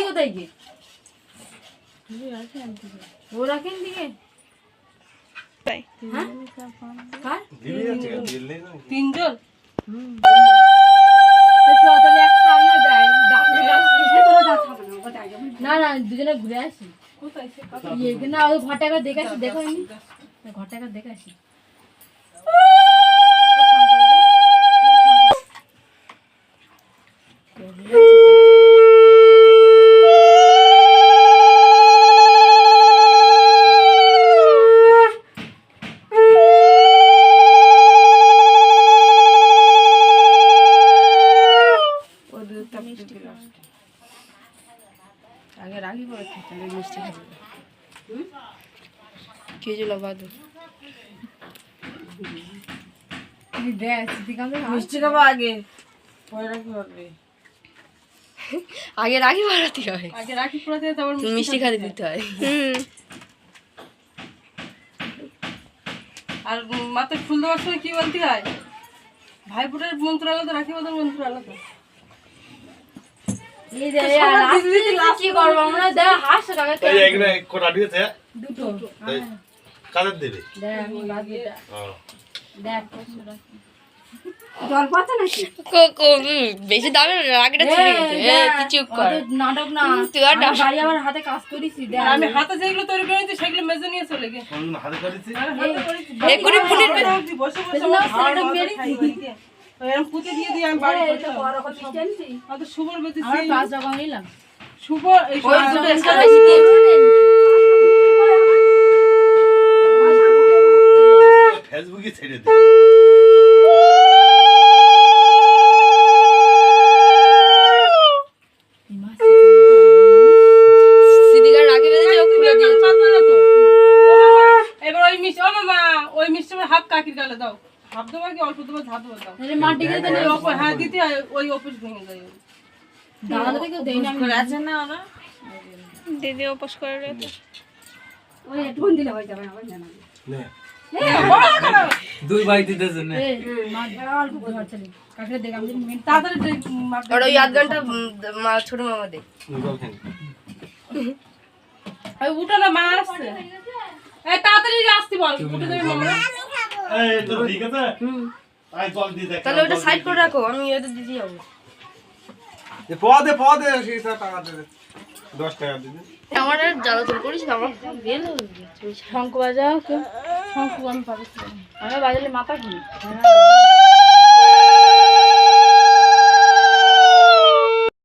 কোথায় গিয়ে ওরা কেন দিকে তিনজন না না দুজনে ঘুরে আসি না ঘরটা একবার দেখে আসি দেখো ঘরটা একবার দেখে আসি আগে রাখি পরে খেতে মিষ্টি খাবে কে যে লবাদু মিষ্টি খাবো আগে পরে রাখি পড়বে আগে রাখি পড়াতে হয় আগে রাখি পড়াতে তারপর মিষ্টি খেতে দিতে হয় আর মাথায় ফুল দেওয়ার সময় কি বলতে হয় ভাইফোঁটার মন্ত্র আলাদা রাখি বাঁধার মন্ত্র আলাদা কি করবো আমরা দেখ হাসো কাদের দেবে জল পাতা নাকি বেশি দামে রাগটা ছিঁড়ে গেছে কিছু কর নাটক না তুই আর বাড়ি আমার হাতে কাজ করেছি আমি হাতে যেগুলো তৈরি করেছি সেগুলো মেজে নিয়ে চলে গে হাতে করেছি একুরি ফুলের বসে বসে ভাড়া মেরে এরকম পুঁতে দিয়ে দিয়ে আমি বাড়ি এটা বড় কথা জানছি কত শুভর বেঁচে আমি 5 টাকা নিলাম শুভ এই ওই দুটো এক্সট্রা বেশি দিয়েছি ফেসবুকে ছেড়ে দে সিদিকার রাখি বেঁধে ও খুলে দিয়ে চাঁদা না তো এবার ওই মিষ্টি ও মামা ওই মিষ্টি হাফ কাকির গালে দাও হাফ দেবো কি অল্প দেবো ধাপ দেবো দাও আরে মাটি দিয়ে দেন হ্যাঁ দিতে ওই অফিস ভেঙে যায় দাদা থেকে দেই না আমি আছে না ওরা দিদি উপোস করে রে তো ওই একটু দিলে হয়ে যাবে আবার জানা নে দুই ভাই দিতেছে না অল্প ঘর চলে কাকরে দেখ আমি মিনিট তাড়াতাড়ি আর ওই আধ ঘন্টা ছোট মামা দে ওই উঠো না মা আসছে এই তাড়াতাড়ি আসতে বল উঠে যাবে মামা এই তোর ঠিক আছে আই জল দি দেখ তাহলে ওটা সাইড করে রাখো আমি ওটা দিতে যাবো এ পদে সেটা টাকা দে 10 টাকা দিবি আমার আর জ্বালাতন করিস না আমার বেল হয়ে গেছে শঙ্খ বাজাও শঙ্খ আমি পাবো আমি বাজালে মাথা ঘুরি